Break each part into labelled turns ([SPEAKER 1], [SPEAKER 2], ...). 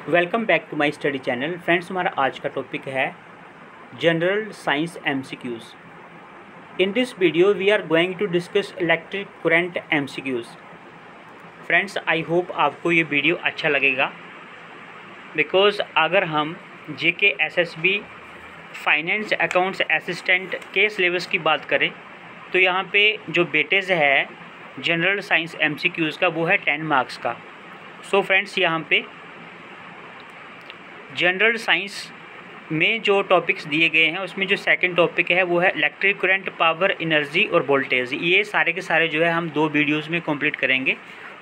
[SPEAKER 1] Welcome back to my study channel. Friends, हमारा आज का टॉपिक है general science MCQs. In this video we are going to discuss electric current MCQs. Friends, I hope आपको ये video अच्छा लगेगा, because अगर हम GK SSB finance accounts assistant के सिलेबस की बात करें तो यहाँ पे जो वेटेज है जनरल साइंस एमसीक्यूज़ का वो है 10 मार्क्स का। सो फ्रेंड्स, यहाँ पे जनरल साइंस में जो टॉपिक्स दिए गए हैं उसमें जो सेकंड टॉपिक है वो है इलेक्ट्रिक करंट, पावर, एनर्जी और वोल्टेज। ये सारे के सारे जो है हम 2 वीडियोस में कंप्लीट करेंगे।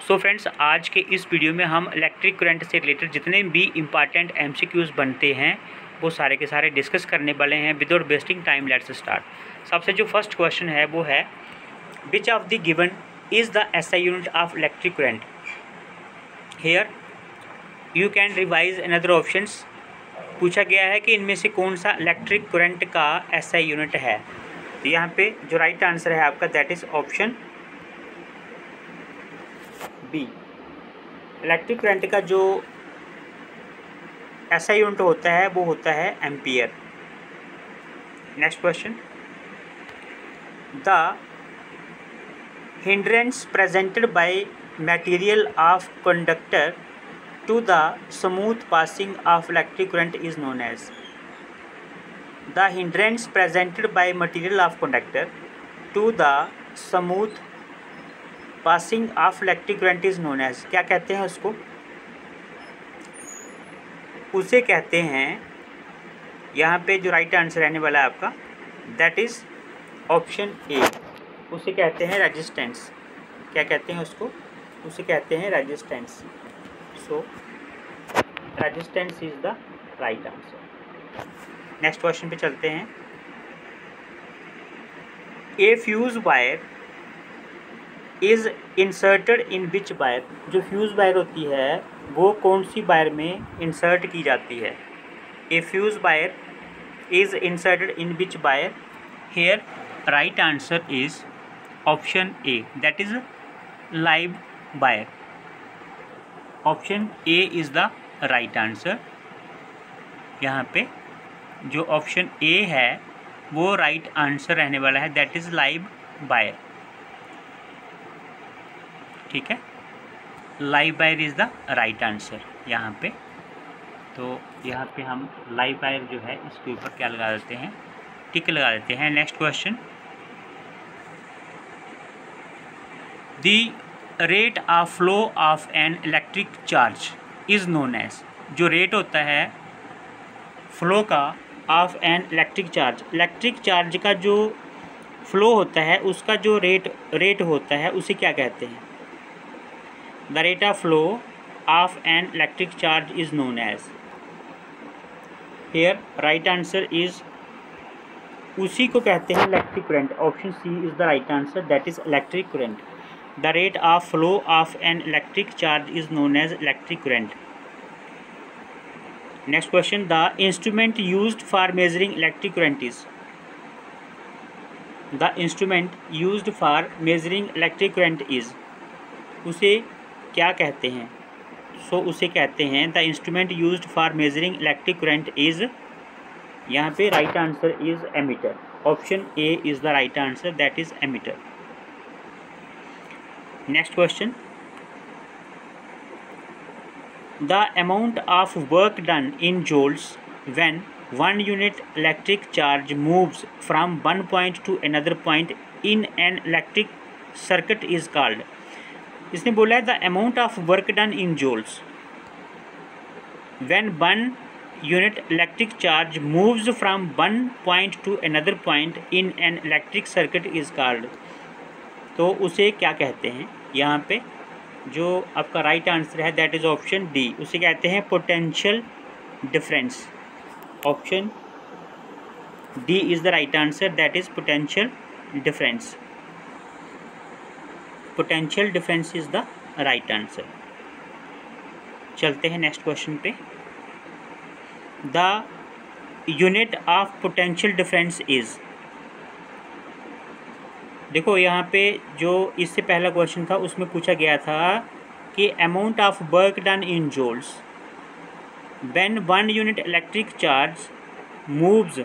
[SPEAKER 1] सो फ्रेंड्स, आज के इस वीडियो में हम इलेक्ट्रिक करंट से रिलेटेड जितने भी इम्पॉर्टेंट एमसीक्यूज़ बनते हैं वो सारे के सारे डिस्कस करने वाले हैं। Without wasting time let's start. सबसे जो फर्स्ट क्वेश्चन है वो है which of the given is the SI unit of electric current. Here you can revise another options. पूछा गया है कि इनमें से कौन सा इलेक्ट्रिक करंट का एसआई यूनिट है। तो यहाँ पे जो राइट आंसर है आपका that is option B. Electric current का जो एसआई यूनिट होता है वो होता है ampere. Next question, the hindrance presented by material of conductor to the smooth passing of electric current is known as। The hindrance presented by material of conductor to the smooth passing of electric current is known as। क्या कहते हैं उसको? उसे कहते हैं, यहाँ पे जो राइट आंसर रहने वाला है आपका दैट इज ऑप्शन ए। उसे कहते हैं रेजिस्टेंस। क्या कहते हैं उसको? उसे कहते हैं resistance. So resistance is the right answer। Next question पे चलते हैं। A fuse wire is inserted in which wire. जो फ्यूज वायर होती है वो कौन सी वायर में इंसर्ट की जाती है? A fuse wire is inserted in which wire. Here right answer is option A that is live wire. Option A is the right answer. यहाँ पे जो ऑप्शन ए है वो राइट आंसर रहने वाला है दैट इज़ लाइव वायर। ठीक है, live wire is the right answer यहाँ पे। तो यहाँ पे हम लाइव वायर जो है इसके ऊपर क्या लगा देते हैं? टिक लगा देते हैं। Next question, the rate of flow of an electric charge is known as. जो रेट होता है फ्लो का ऑफ एन इलेक्ट्रिक चार्ज का जो फ्लो होता है उसका जो रेट होता है उसे क्या कहते हैं? The rate of flow of an electric charge is known as. Here right answer is उसी को कहते हैं electric current. Option C is the right answer that is electric current. The rate of flow of an electric charge is known as electric current। Next question, the instrument used for measuring electric current is। The instrument used for measuring electric current is। उसे क्या कहते हैं? उसे कहते हैं the instrument used for measuring electric current is। यहाँ पे right answer is ammeter। Option A is the right answer that is ammeter। Next question, the amount of work done in joules when 1 unit electric charge moves from one point to another point in an electric circuit is called। इसने बोला है the amount of work done in joules when 1 unit electric charge moves from one point to another point in an electric circuit is called। तो उसे क्या कहते हैं? यहाँ पे जो आपका राइट आंसर है दैट इज़ ऑप्शन डी। उसे कहते हैं potential difference. Option D is the right answer that is potential difference. Potential difference is the right answer. चलते हैं नेक्स्ट क्वेश्चन पे। The unit of potential difference is. देखो यहाँ पे जो इससे पहला क्वेश्चन था उसमें पूछा गया था कि amount of work done in joules. When 1 unit electric charge moves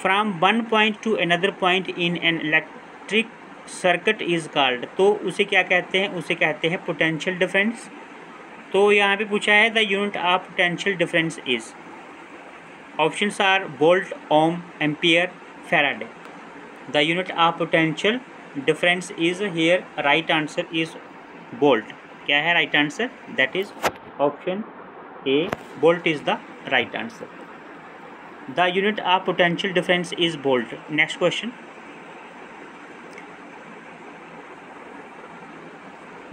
[SPEAKER 1] from one point to another point in an electric circuit is called, तो उसे क्या कहते हैं, उसे कहते हैं पोटेंशियल डिफरेंस। तो यहाँ पे पूछा है the unit of potential difference is, options are volt, ohm, ampere, Faraday. The unit of potential difference is here, right answer is volt. क्या है right answer? That is option A, volt is the right answer. The unit of potential difference is volt. Next question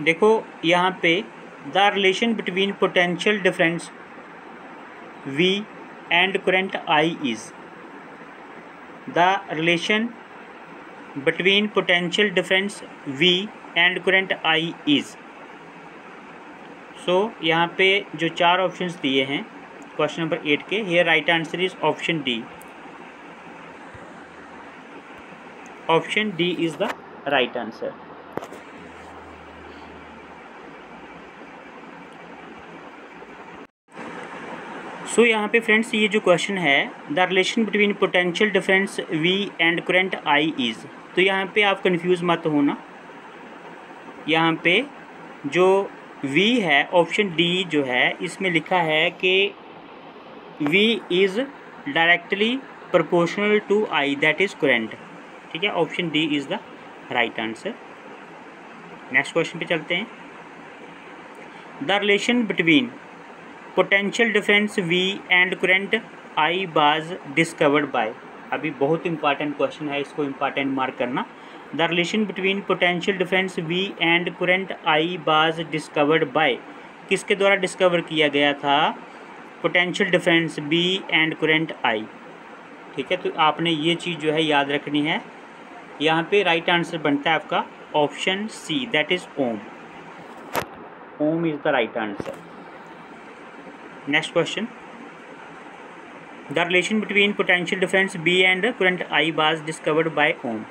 [SPEAKER 1] देखो, यहाँ पे the relation between potential difference V and current I is, the relation between potential difference V and current I is। so यहाँ पे जो चार options दिए हैं question number 8 के, here right answer is option D. Option D is the right answer. So यहाँ पे friends ये जो क्वेश्चन है, the relation between potential difference V and current I is, तो यहाँ पे आप कंफ्यूज मत होना। यहाँ पे जो V है, ऑप्शन डी जो है, इसमें लिखा है कि V is directly proportional to I, that is current. ठीक है, option D is the right answer. Next question पे चलते हैं। The relation between potential difference V and current I was discovered by, अभी बहुत इंपॉर्टेंट क्वेश्चन है, इसको important mark करना। The relation between potential difference V and current I was discovered by, किसके द्वारा डिस्कवर किया गया था potential difference V and current I? ठीक है, तो आपने ये चीज़ जो है याद रखनी है। यहाँ पे राइट आंसर बनता है आपका option C, that is ohm. Ohm is the right answer. Next question, the relation between potential difference B and current I was discovered by ohm.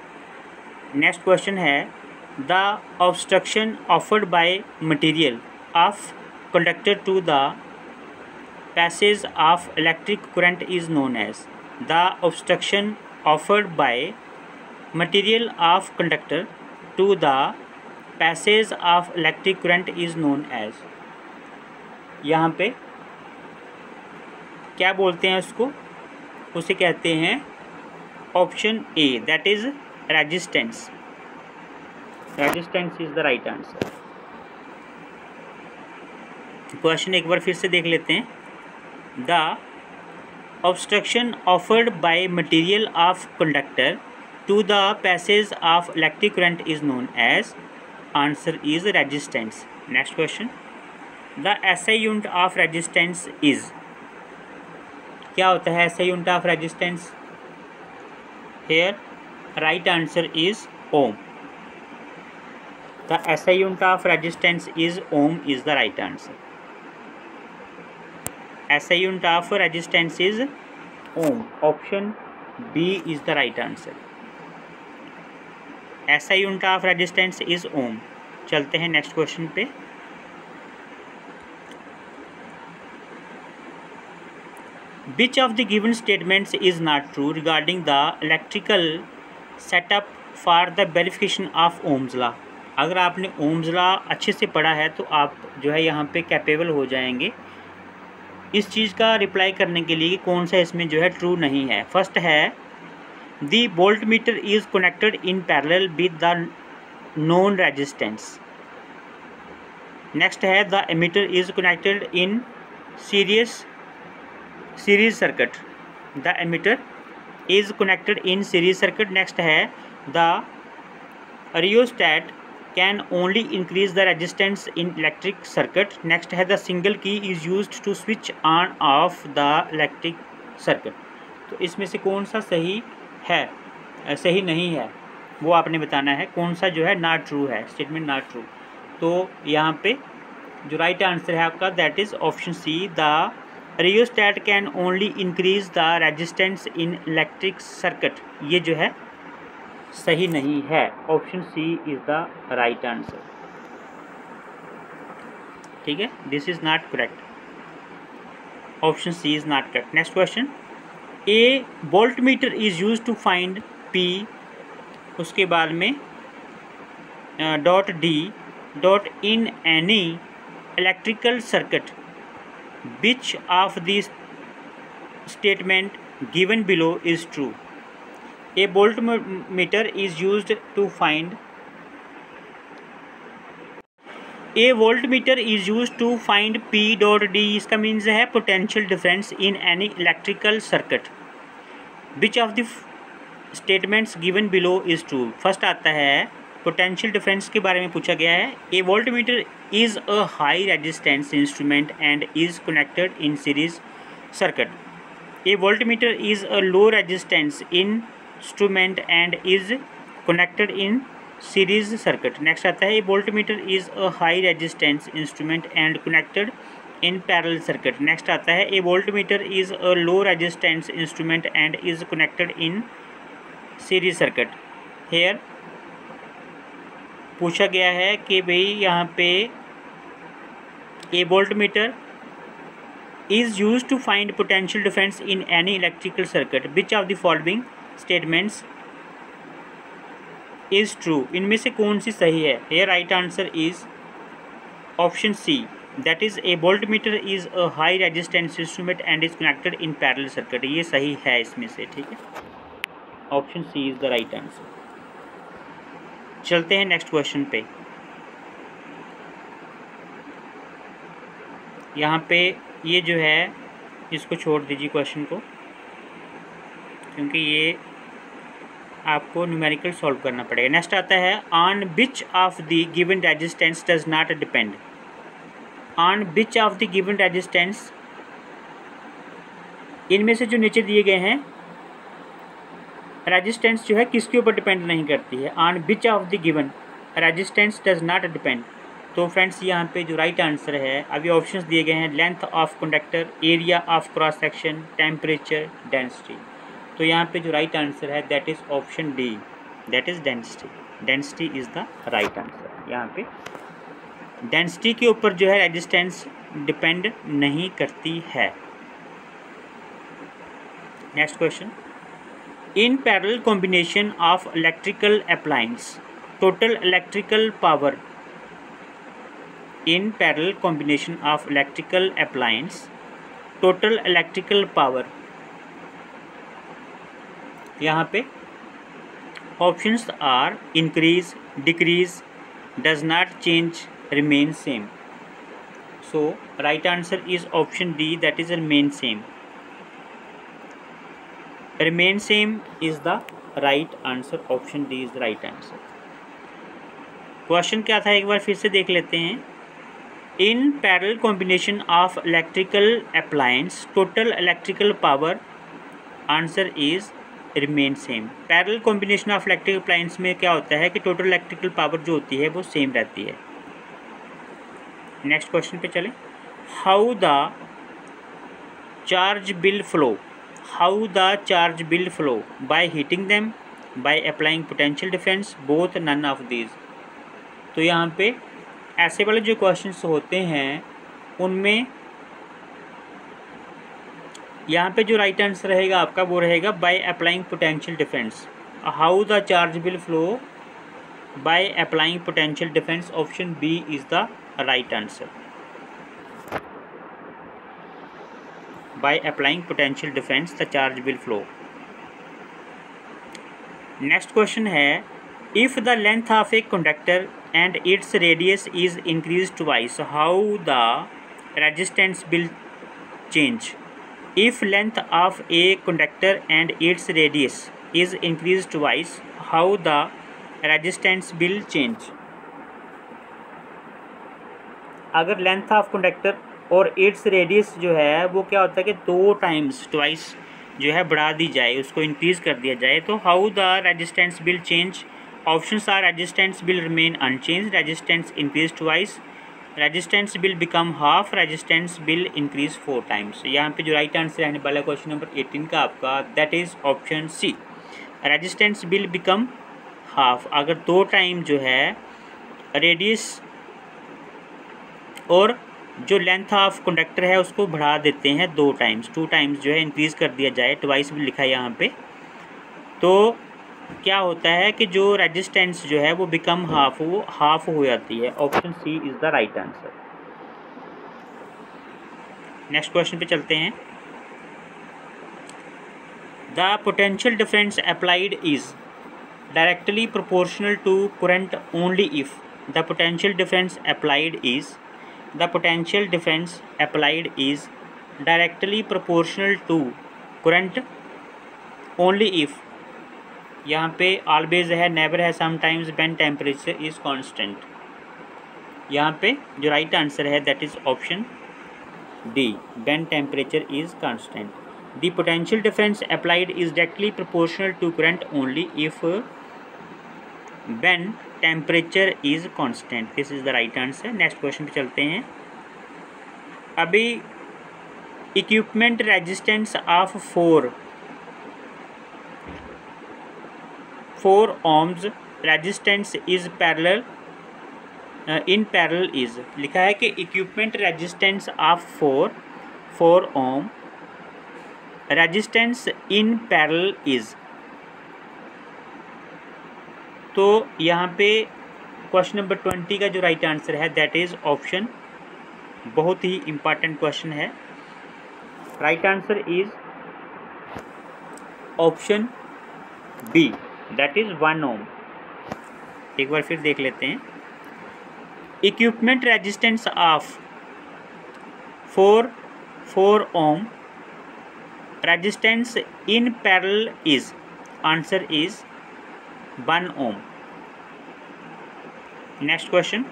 [SPEAKER 1] Next question है, the obstruction offered by material of conductor to the passage of electric current is known as. The obstruction offered by material of conductor to the passage of electric current is known as. यहाँ पे क्या बोलते हैं उसको? उसे कहते हैं option A, that is resistance. Resistance is the right answer. Question एक बार फिर से देख लेते हैं। The obstruction offered by material of conductor to the passage of electric current is known as, answer is resistance. Next question, the SI unit of resistance is, क्या होता है SI unit of resistance? Here right answer is ohm. The SI unit of resistance is ohm is the right answer. SI unit of resistance is ohm, option B is the right answer. SI unit of resistance is ohm. चलते हैं next question पे। Which of the given statements is not true regarding the electrical setup for the verification of Ohm's law? अगर आपने Ohm's law अच्छे से पढ़ा है तो आप जो है यहाँ पे कैपेबल हो जाएंगे इस चीज़ का रिप्लाई करने के लिए कि कौन सा इसमें जो है ट्रू नहीं है। फर्स्ट है, the voltmeter is connected in parallel with the known resistance. Next है, the ammeter is connected in series circuit. The ammeter is connected in series circuit. Next है, the rheostat can only increase the resistance in electric circuit. Next है, the single key is used to switch on off the electric circuit. तो इसमें से कौन सा सही है, सही नहीं है, वो आपने बताना है। कौन सा जो है नॉट ट्रू है, स्टेटमेंट नॉट ट्रू। तो यहाँ पे जो राइट आंसर है आपका that is option C, the rheostat can only increase the resistance in electric circuit. ये जो है सही नहीं है, option C is the right answer. ठीक है, this is not correct. Option C is not correct. Next question, a voltmeter is use to find P, उसके बाद में dot D dot in any electrical circuit which of this statement given below is true. A voltmeter is used to find a voltmeter is use to find P dot D, इसका means है potential difference in any electrical circuit which of the statements given below is true. First आता है potential difference के बारे में पूछा गया है। A voltmeter is a high resistance instrument and is connected in series circuit. A voltmeter is a low resistance instrument and is connected in series circuit. Next आता है a voltmeter is a high resistance instrument and connected in parallel circuit. Next आता है a voltmeter is a low resistance instrument and is connected in series circuit. Here पूछा गया है कि भाई यहाँ पे a voltmeter is use to find potential difference in any electrical circuit which of the following statements is true. इनमें से कौन सी सही है? ये right answer is option C, that is a voltmeter is a high resistance instrument and is connected in parallel circuit. ये सही है इसमें से, ठीक है, option C is the right answer. चलते हैं नेक्स्ट क्वेश्चन पे। यहाँ पे ये जो है इसको छोड़ दीजिए क्वेश्चन को, क्योंकि ये आपको न्यूमेरिकल सॉल्व करना पड़ेगा। नेक्स्ट आता है on which of the given resistance does not depend. On which of the given resistance, इनमें से जो नीचे दिए गए हैं रेजिस्टेंस जो है किसके ऊपर डिपेंड नहीं करती है। On which of the given resistance does not depend. तो फ्रेंड्स यहाँ पे जो राइट आंसर है, अभी ऑप्शंस दिए गए हैं length of conductor, area of cross section, temperature, density. तो यहाँ पे जो राइट आंसर है that is option D, that is density. Density is the right answer. यहाँ पे डेंसिटी के ऊपर जो है रेजिस्टेंस डिपेंड नहीं करती है। Next question, in parallel combination of electrical appliance total electrical power. In parallel combination of electrical appliance total electrical power. यहाँ पे options are increase, decrease, does not change, remain same. So right answer is option D, that is remain same. Remain same is the right answer, option D is the right answer. Question क्या था एक बार फिर से देख लेते हैं। In parallel combination of electrical appliance total electrical power, answer is remain same. Parallel combination of electrical appliance में क्या होता है कि टोटल इलेक्ट्रिकल पावर जो होती है वो सेम रहती है। नेक्स्ट क्वेश्चन पे चलें। How the charge will flow, how the charge will flow, by heating them, by applying potential difference, both, none of these. तो यहाँ पे ऐसे वाले जो क्वेश्चंस होते हैं उनमें यहाँ पे जो राइट आंसर रहेगा आपका वो रहेगा by applying potential difference. How the charge will flow by applying potential difference, option B is the right answer. By applying potential difference the charge will flow. Next question है, if the length of a conductor and its radius is increased twice, how the resistance will change? If length of a conductor and its radius is increased twice, how the resistance will change? अगर length of conductor और its radius जो है वो क्या होता है कि 2 times twice जो है बढ़ा दी जाए, उसको इंक्रीज कर दिया जाए, तो how the resistance will change? Options are resistance will remain unchanged, resistance increase twice, resistance will become half, resistance will increase 4 times। यहाँ पे जो राइट आंसर रहने वाला क्वेश्चन नंबर 18 का आपका that is option C, resistance will become half. अगर 2 time जो है रेडियस और जो लेंथ ऑफ कंडक्टर है उसको बढ़ा देते हैं 2 टाइम्स, 2 टाइम्स जो है इंक्रीज़ कर दिया जाए, ट्वाइस भी लिखा है यहाँ पे, तो क्या होता है कि जो रेजिस्टेंस जो है वो बिकम हाफ, वो हाफ हो जाती है। Option C is the right answer. Next question पे चलते हैं। The potential difference applied is directly proportional to current only if the potential difference applied is directly proportional to current only if, यहाँ पे always है, never है, sometimes, when temperature is constant। यहाँ पे जो राइट आंसर है that is option D, when temperature is constant। The potential difference applied is directly proportional to current only if when temperature is constant। This is the right answer. Next question पे चलते हैं। अभी equipment resistance of 4 ohms resistance is parallel in parallel is, लिखा है कि equipment resistance of 4 ohm resistance in parallel is, तो यहाँ पे क्वेश्चन नंबर 20 का जो राइट आंसर है दैट इज़ ऑप्शन, बहुत ही इम्पॉर्टेंट क्वेश्चन है। Right answer is option B, that is 1 ohm। एक बार फिर देख लेते हैं। Equipment resistance of 4 ohm resistance in parallel is, answer is 1 ohm। Next question.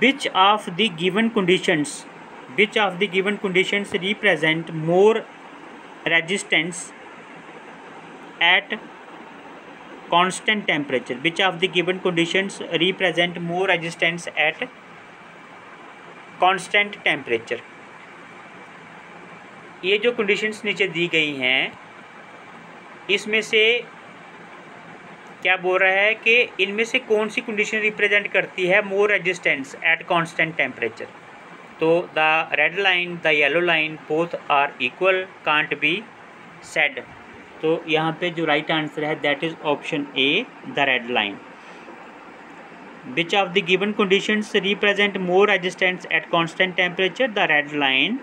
[SPEAKER 1] which of the given conditions represent more resistance at constant temperature? Which of the given conditions represent more resistance at constant temperature? ये जो conditions नीचे दी गई हैं इसमें से क्या बोल रहा है कि इनमें से कौन सी कंडीशन रिप्रेजेंट करती है more resistance at constant temperature? तो the red line, the yellow line, both are equal, can't be said. तो यहाँ पे जो राइट आंसर है that is option A, the red line. Which of the given conditions represent more resistance at constant temperature? The red line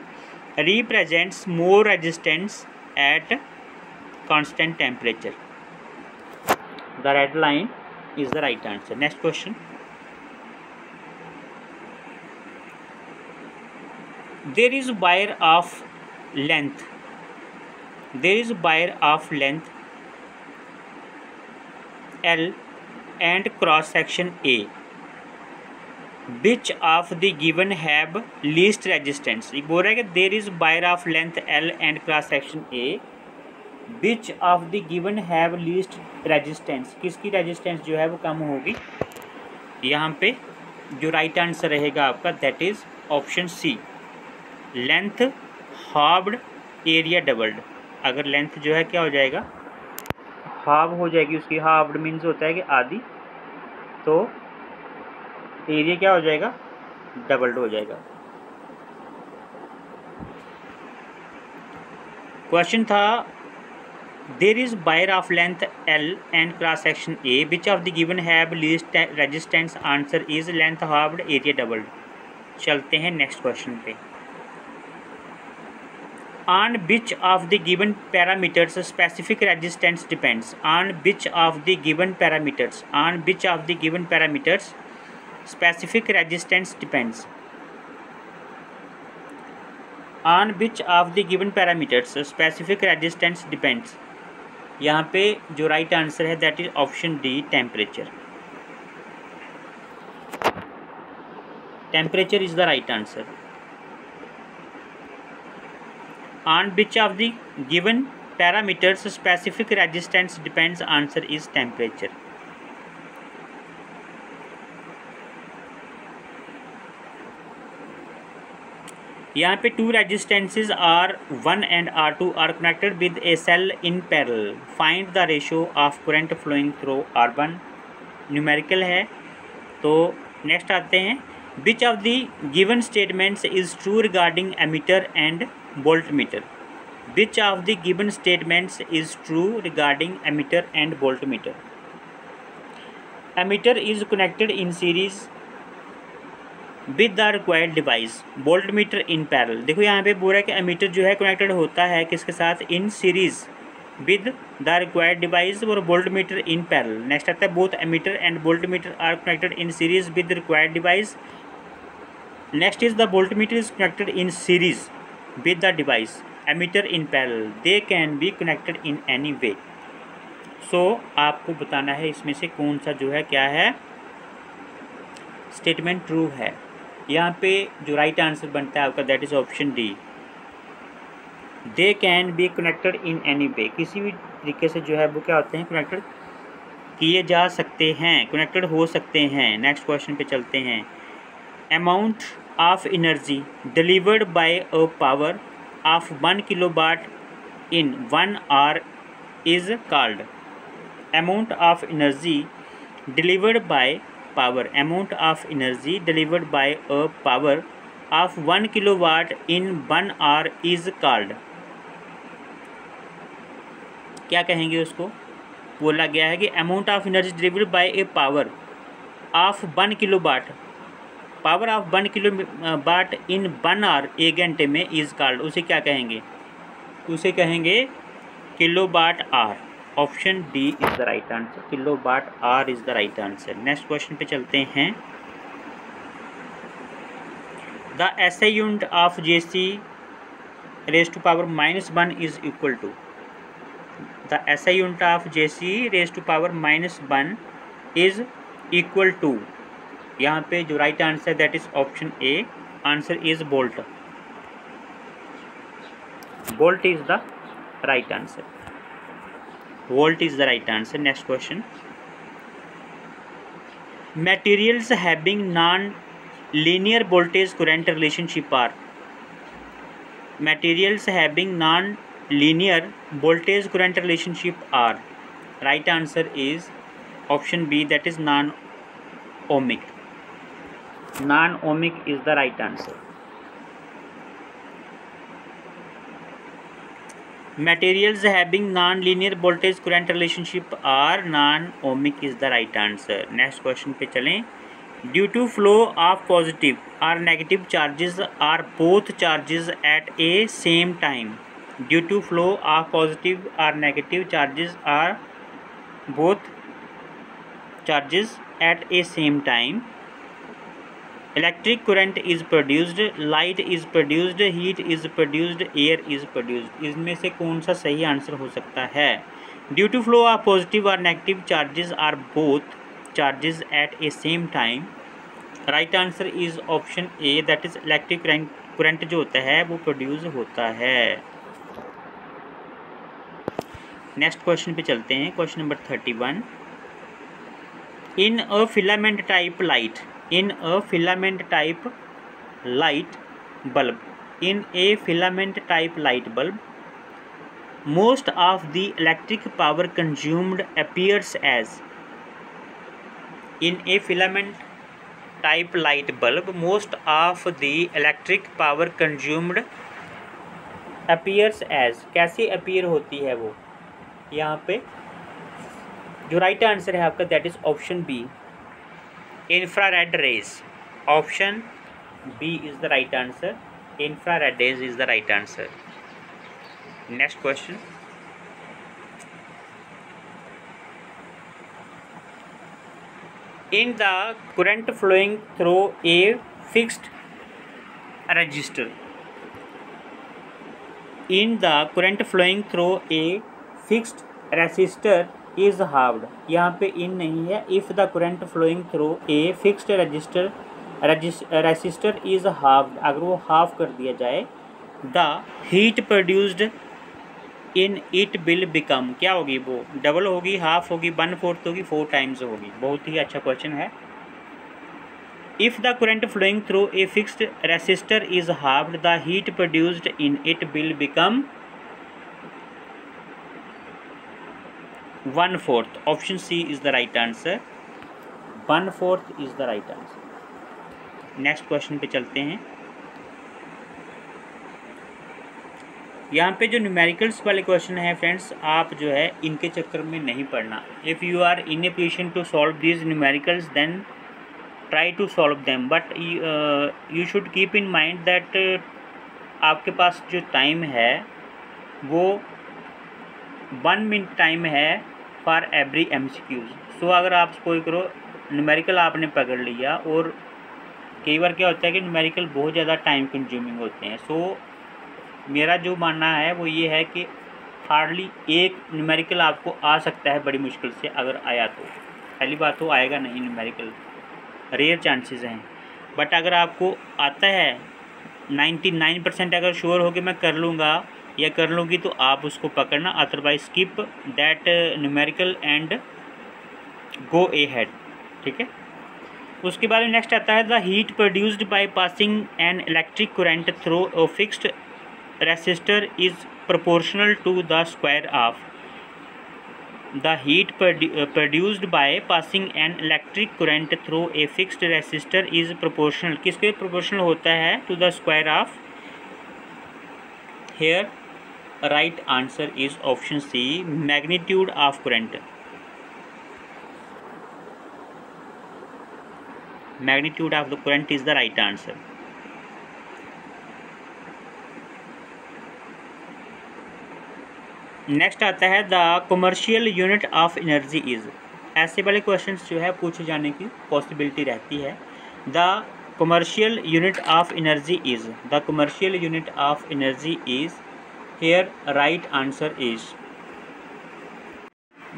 [SPEAKER 1] represents more resistance at constant temperature. The red line is the right answer. Next question. There is wire of length L and cross section A. Which of the given have least resistance? ये बोल रहा है कि there is wire of length L and cross section A. Which of the given have least resistance? किसकी resistance जो है वो कम होगी? यहाँ पे जो राइट आंसर रहेगा आपका that is option C, length halved area doubled. अगर लेंथ जो है क्या हो जाएगा, हाफ हो जाएगी उसकी, हाफ्ड मीन्स होता है कि आधी, तो एरिया क्या हो जाएगा, डबल्ड हो जाएगा। क्वेश्चन था there is wire of length L and cross section A. Which of the given have least resistance? Answer is length halved, area doubled। चलते हैं नेक्स्ट क्वेश्चन पे। On which of the given parameters specific resistance depends? On which of the given parameters specific resistance depends? On which of the given parameters specific resistance depends? यहाँ पे जो right answer है that is option D, temperature. Temperature is the right answer. On which of the given parameters specific resistance depends? Answer is temperature. यहाँ पे 2 resistances R1 and R2 are connected with a cell in parallel. Find the ratio of current flowing through R1। Numerical है। तो next आते हैं Which of the given statements is true regarding ammeter and voltmeter? Which of the given statements is true regarding ammeter and voltmeter? Ammeter is connected in series with the required device, voltmeter in parallel। देखो यहाँ पे बोल रहा है कि ammeter जो है connected होता है किसके साथ, in series with the required device, और वोल्टमीटर इन पैरेलल। नेक्स्ट आता है both ammeter and voltmeter are connected in series with required device. Next is the voltmeter is connected in series with the device, ammeter in parallel, they can be connected in any way. So आपको बताना है इसमें से कौन सा जो है क्या है स्टेटमेंट ट्रू है। यहाँ पे जो राइट आंसर बनता है आपका that is option D, they can be connected in any वे। किसी भी तरीके से जो है वो क्या होते हैं, कनेक्टेड किए जा सकते हैं, कनेक्टेड हो सकते हैं। नेक्स्ट क्वेश्चन पे चलते हैं। Amount of energy delivered by a power of 1 kilowatt in 1 hour is called. Amount of energy delivered by power, amount of energy delivered by a power of 1 kilowatt in 1 hour is called. क्या कहेंगे उसको? बोला गया है कि amount of energy delivered by a power of 1 kilowatt, power of 1 kilowatt in 1 hour, 1 घंटे में, is called. उसे क्या कहेंगे? उसे कहेंगे kilowatt hour. Option D is the right answer, kilowatt hour is the right answer. Next question पे चलते हैं। The SI unit of J C raise to power -1 is equal to. The SI unit of JC raised to power -1 is equal to, यहाँ पे जो right answer that is option A, answer is volt. Volt is the right answer, volt is the right answer. Next question. materials having non-linear voltage current relationship are, materials having non-linear voltage current relationship are, right answer is option B, that is non-ohmic, non-ohmic is the right answer। materials having non-linear voltage current relationship are non-ohmic is the right answer। next question पे चलें। due to flow of positive or negative charges are both charges at a same time, due to flow of positive or negative charges are both charges at a same time, electric current is produced, light is produced, heat is produced, air is produced। इसमें से कौन सा सही answer हो सकता है? Due to flow of positive और negative charges are both charges at a same time, right answer is option A, that is electric current जो होता है वो प्रोड्यूस होता है। नेक्स्ट क्वेश्चन पे चलते हैं। Question number 31। In a filament type light, in a filament type light bulb, in a filament type light bulb, most of the electric power consumed appears as, in a filament type light bulb most of the electric power consumed appears as, कैसे appear होती है वो? यहाँ पे जो right answer है आपका that is option B, infrared rays। option B is the right answer, infrared rays is the right answer। next question। in the current flowing through a fixed resistor, in the current flowing through a fixed resistor is halved, यहाँ पे इन नहीं है। If the current flowing through a fixed resistor is halved, अगर वो हाफ कर दिया जाए, the heat produced in it will become, क्या होगी वो? डबल होगी, हाफ होगी, 1/4 होगी, 4 टाइम्स होगी। बहुत ही अच्छा क्वेश्चन है। If the current flowing through a fixed resistor is halved, the heat produced in it will become 1/4। Option C is the right answer, 1/4 is the right answer. Next question पे चलते हैं। यहाँ पे जो न्यूमेरिकल्स वाले question है friends, आप जो है इनके चक्कर में नहीं पड़ना। If you are in a position to solve these numericals then try to solve them, but you should keep in mind that आपके पास जो टाइम है वो 1 मिनट टाइम है फॉर एवरी MCQs। सो अगर आप कोई करो न्यूमेरिकल आपने पकड़ लिया, और कई बार क्या होता है कि न्यूमेरिकल बहुत ज़्यादा टाइम कंज्यूमिंग होते हैं। सो मेरा जो मानना है वो ये है कि हार्डली एक न्यूमेरिकल आपको आ सकता है बड़ी मुश्किल से, अगर आया तो। पहली बात तो आएगा नहीं, न्यूमेरिकल रेयर चांसेस हैं। बट अगर आपको आता है 99% अगर श्योर हो कि मैं कर लूँगा या कर लूँगी, तो आप उसको पकड़ना, otherwise skip that numerical and go A head. ठीक है। उसके बाद नेक्स्ट आता है the heat produced by passing an electric current through a fixed resistor is proportional to the square of the heat produced by passing an electric current through a fixed resistor is proportional, किसके proportional होता है to the square of। here right answer is option C, magnitude of current। magnitude of the current is the right answer। Next आता है the commercial unit of energy is. ऐसे वाले questions जो है पूछे जाने की पॉसिबिलिटी रहती है। The commercial unit of energy is, the commercial unit of energy is, here right answer is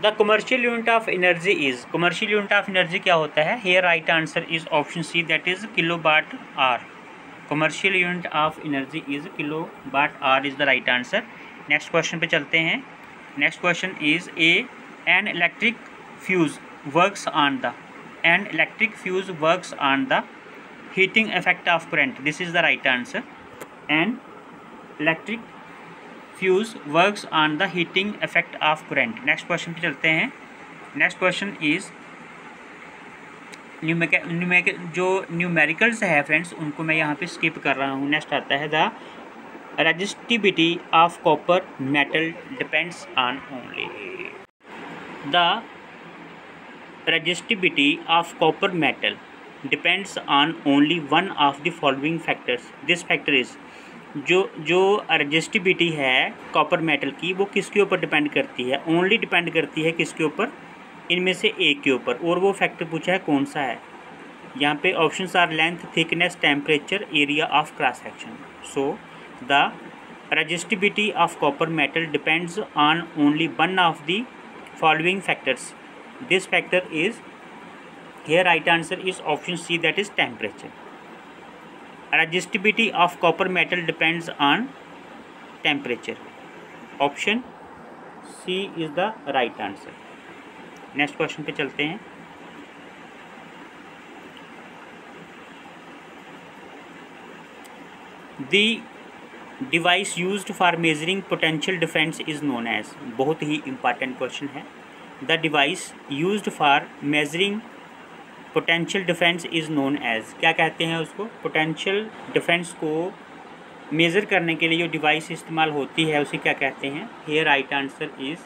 [SPEAKER 1] the commercial unit of energy is. Commercial unit of energy क्या होता है? Here right answer is option C, that is kilowatt hour. Commercial unit of energy is kilowatt hour is the right answer. Next question पे चलते हैं। Next question is an electric fuse works on the, an electric fuse works on the heating effect of current, this is the right answer. N electric fuse works on the heating effect of current. Next question पे चलते हैं। Next question is जो numericals है friends उनको मैं यहाँ पे skip कर रहा हूँ। नेक्स्ट आता है the resistivity of copper metal depends on only, the resistivity of copper metal depends on only one of the following factors, this factor is। जो resistivity है कॉपर मेटल की वो किसके ऊपर डिपेंड करती है? ओनली डिपेंड करती है किसके ऊपर? इनमें से एक के ऊपर। और वो फैक्टर पूछा है कौन सा है? यहाँ पे options are length, thickness, temperature, area of cross section. So the resistivity of copper metal depends on only one of the following factors, this factor is, here right answer is option C, that is temperature। resistivity of copper metal depends on temperature, option C is the right answer। Next question पे चलते हैं। the device used for measuring potential difference is known as, बहुत ही important question है। The device used for measuring potential difference is known as, क्या कहते हैं उसको? पोटेंशियल डिफरेंस को मेज़र करने के लिए जो डिवाइस इस्तेमाल होती है उसे क्या कहते हैं? Here right answer is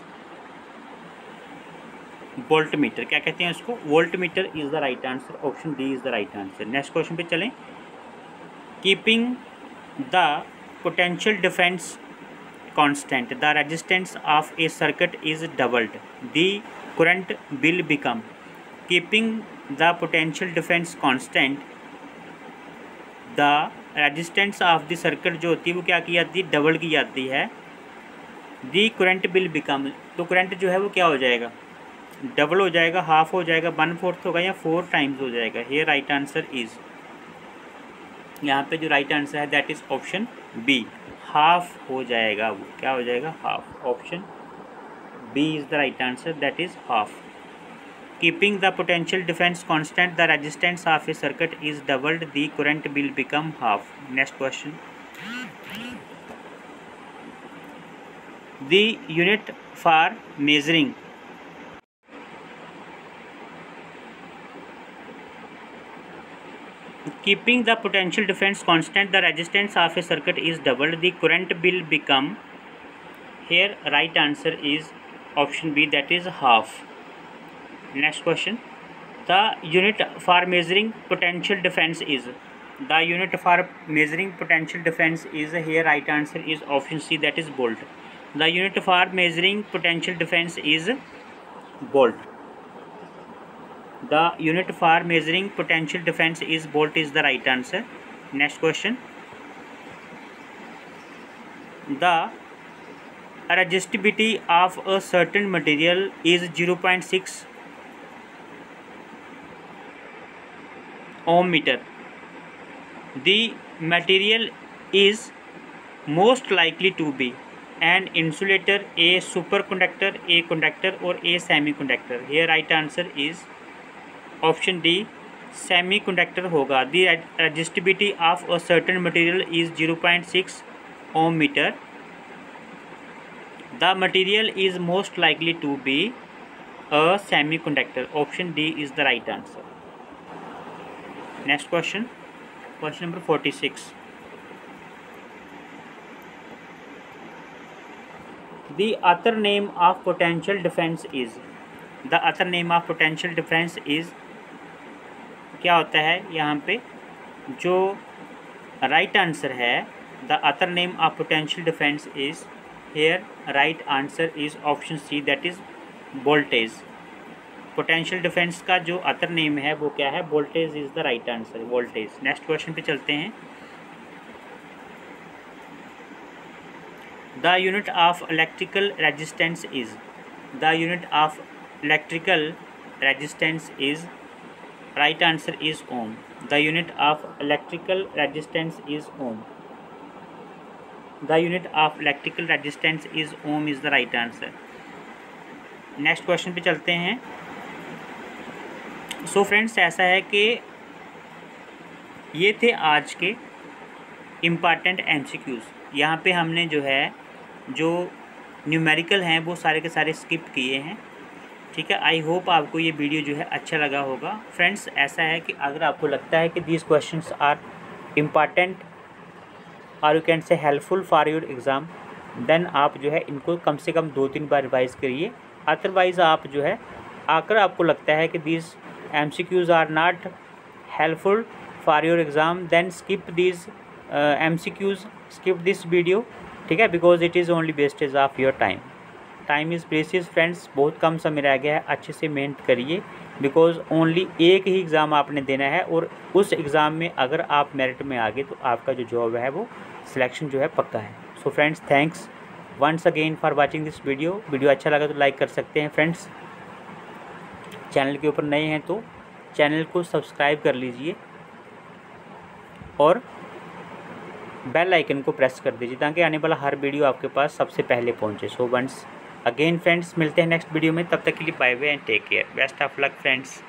[SPEAKER 1] voltmeter. क्या कहते हैं उसको? Voltmeter is the right answer, option D is the right answer. Next question पे चलें। Keeping the potential difference constant, the resistance of a circuit is doubled, the current will become। keeping the potential difference constant, the resistance of the circuit जो होती है वो क्या की जाती है? डबल की जाती है। the current will become, तो करंट जो है वो क्या हो जाएगा? डबल हो जाएगा, हाफ हो जाएगा, 1/4 होगा या 4 टाइम्स हो जाएगा। here राइट आंसर इज, यहाँ पे जो राइट आंसर है that is option B, half हो जाएगा। वो क्या हो जाएगा? Half. Option B is the right answer, that is half. Keeping the potential difference constant, the resistance of a circuit is doubled, the current will become half. Next question. The unit for measuring keeping the potential difference constant, the resistance of a circuit is doubled, the current will become, here right answer is option B, that is half. Next question, the unit for measuring potential difference is, the unit for measuring potential difference is, here right answer is option C, that is volt. The unit for measuring potential difference is volt. The unit for measuring potential difference is volt is the right answer. Next question, the resistivity of a certain material is 0.6 ohm meter. The material is most likely to be an insulator, a superconductor, a conductor or a semiconductor. Here right answer is option D, semiconductor होगा. The resistivity of a certain material is 0.6 ohm meter. The material is most likely to be a semiconductor. Option D is the right answer. Next question, question number 46. The other name of potential difference is, the other name of potential difference is क्या होता है यहाँ पे, जो right answer है, the other name of potential difference is, here right answer is option C, that is voltage. Potential difference का जो other name है वो क्या है, voltage is the right answer, voltage. Next question पे चलते हैं. The unit of electrical resistance is, the unit of electrical resistance is, right answer is ohm. The unit of electrical resistance is ohm. The unit of electrical resistance is ohm is the right answer. Next question पे चलते हैं. So friends, ऐसा है कि ये थे आज के इम्पॉर्टेंट MCQs. यहाँ पे हमने जो है जो न्यूमेरिकल हैं वो सारे के सारे स्किप किए हैं. ठीक है. आई होप आपको ये वीडियो जो है अच्छा लगा होगा. फ्रेंड्स, ऐसा है कि अगर आपको लगता है कि दीज क्वेश्चंस आर इम्पॉर्टेंट और you can say helpful for your exam, then आप जो है इनको कम से कम 2-3 बार रिवाइज़ करिए. अदरवाइज़ आप जो है अगर आपको लगता है कि these MCQs are not helpful for your exam, then skip these MCQs, skip this video. ठीक है, because it is only wastage of your time. Time is precious friends. बहुत कम समय रह गया है. अच्छे से मेहनत करिए, बिकॉज ओनली एक ही एग्ज़ाम आपने देना है और उस एग्ज़ाम में अगर आप मेरिट में आ गए तो आपका जो जॉब है वो सिलेक्शन जो है पक्का है. So friends, thanks once again for watching this video. Video अच्छा लगा तो लाइक कर सकते हैं फ्रेंड्स. चैनल के ऊपर नए हैं तो चैनल को सब्सक्राइब कर लीजिए और बेल आइकन को प्रेस कर दीजिए ताकि आने वाला हर वीडियो आपके पास सबसे पहले पहुंचे. सो वंस अगेन फ्रेंड्स, मिलते हैं नेक्स्ट वीडियो में. तब तक के लिए bye bye and take care. Best of luck friends.